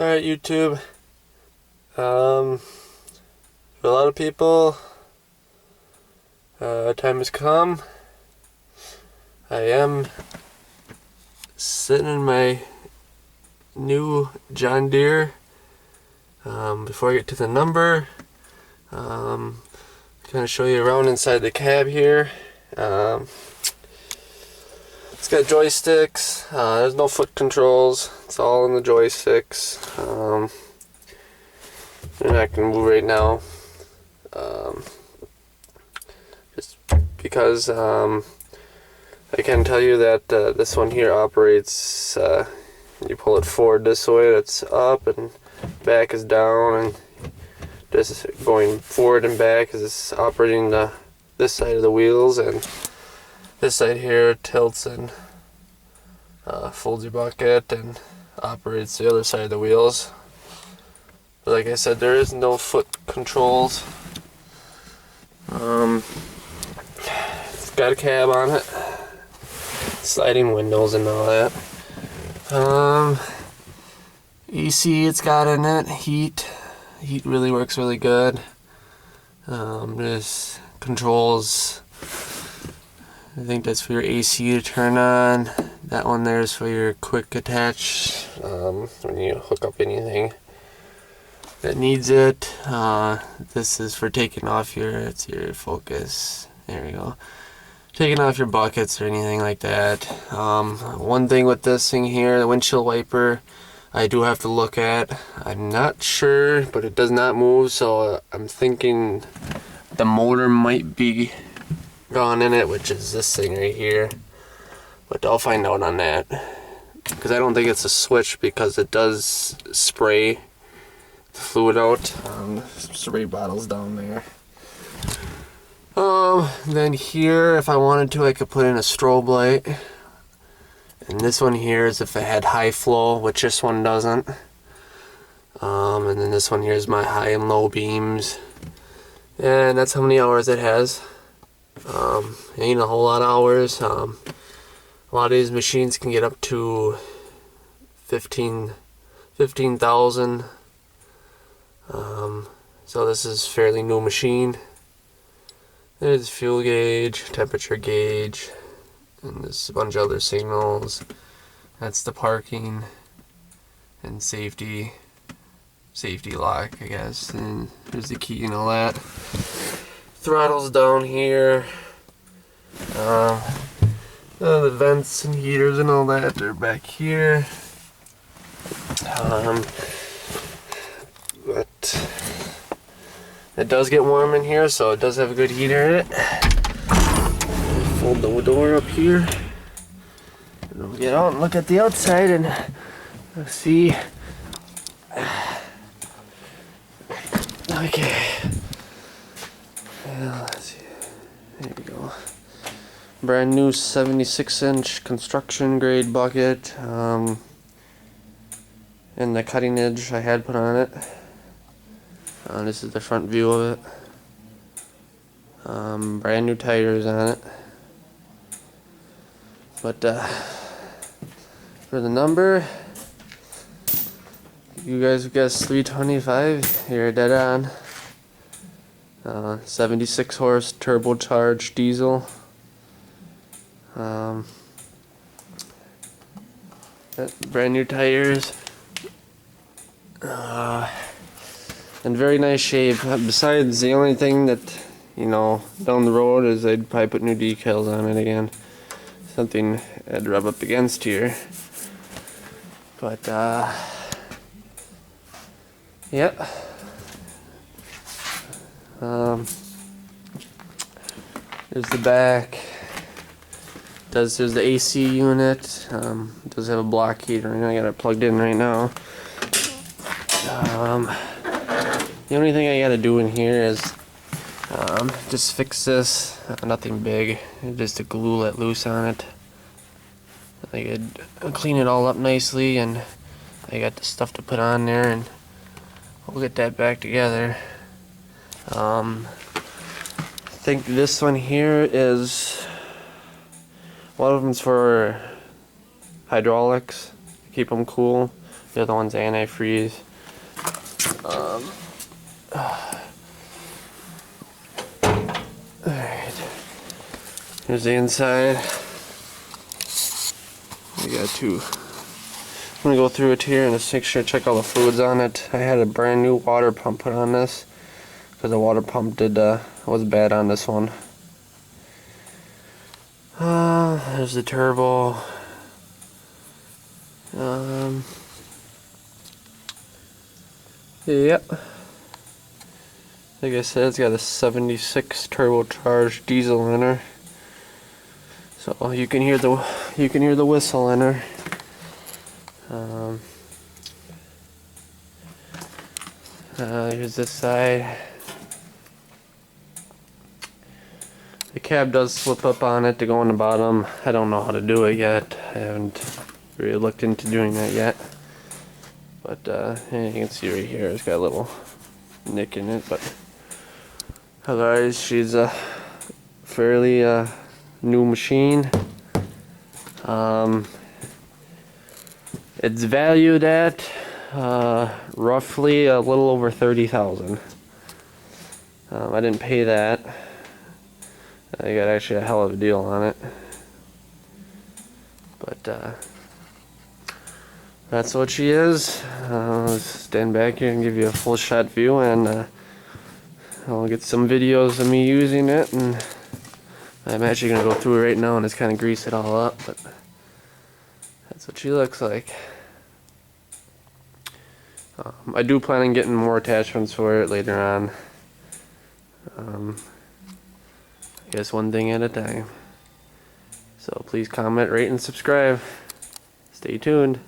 Alright, YouTube. For a lot of people, time has come. I am sitting in my new John Deere. Before I get to the number, kind of show you around inside the cab here. It's got joysticks. There's no foot controls. It's all in the joysticks. They're not going to move right now. Just because I can tell you that this one here operates, you pull it forward this way, that's up, and back is down, and just going forward and back is operating this side of the wheels, and this side here tilts and folds your bucket and operates the other side of the wheels. But like I said, there is no foot controls. It's got a cab on it, sliding windows and all that. AC it's got in it, heat really works really good. There's controls. I think that's for your AC to turn on. That one there is for your quick attach, when you hook up anything that needs it. This is for taking off your focus. There we go. Taking off your buckets or anything like that. One thing with this thing here, the windshield wiper, I do have to look at. I'm not sure, but it does not move, so I'm thinking the motor might be gone in it, which is this thing right here. But I'll find out on that, because I don't think it's a switch, because it does spray the fluid out. Spray bottles down there. Then here, if I wanted to, I could put in a strobe light. And this one here is if it had high flow, which this one doesn't. And then this one here is my high and low beams. And that's how many hours it has. Ain't a whole lot of hours. A lot of these machines can get up to 15,000. So this is a fairly new machine. There's fuel gauge, temperature gauge, and there's a bunch of other signals. That's the parking and safety lock, I guess. And there's the key and all that. Throttle's down here. The vents and heaters and all that, they're back here. But it does get warm in here, so it does have a good heater in it. Fold the door up here. And we'll get out and look at the outside and see. Okay. Let's see. There we go. Brand new 76-inch construction grade bucket. And the cutting edge I had put on it. This is the front view of it. Brand new tires on it. But for the number, you guys guessed 325. You're dead on. 76 horse turbocharged diesel. Brand new tires. In very nice shape. Besides, the only thing that, down the road is I'd probably put new decals on it again. Something I'd rub up against here. But, yeah. There's the back. There's the AC unit. It does have a block heater, and I got it plugged in right now. The only thing I gotta do in here is just fix this. Nothing big. Just a glue let loose on it. I could clean it all up nicely, and I got the stuff to put on there, and we'll get that back together. I think this one here is, one of them's for hydraulics, keep them cool. The other one's antifreeze. Alright. Here's the inside. We got two. I'm gonna go through it here and just make sure to check all the fluids on it. I had a brand new water pump put on this because the water pump was bad on this one. There's the turbo. Yep. Like I said, it's got a 76 turbocharged diesel in her, so you can hear the whistle in her. Here's this side. The cab does slip up on it to go on the bottom. I don't know how to do it yet. I haven't really looked into doing that yet. But yeah, you can see right here, it's got a little nick in it. But otherwise, she's a fairly new machine. It's valued at roughly a little over $30,000. I didn't pay that. I got actually a hell of a deal on it. But that's what she is. I'll stand back here and give you a full shot view, and I'll get some videos of me using it. And I'm actually gonna go through it right now and just kind of grease it all up. But that's what she looks like. I do plan on getting more attachments for it later on. I guess one thing at a time. So please comment, rate, and subscribe. Stay tuned.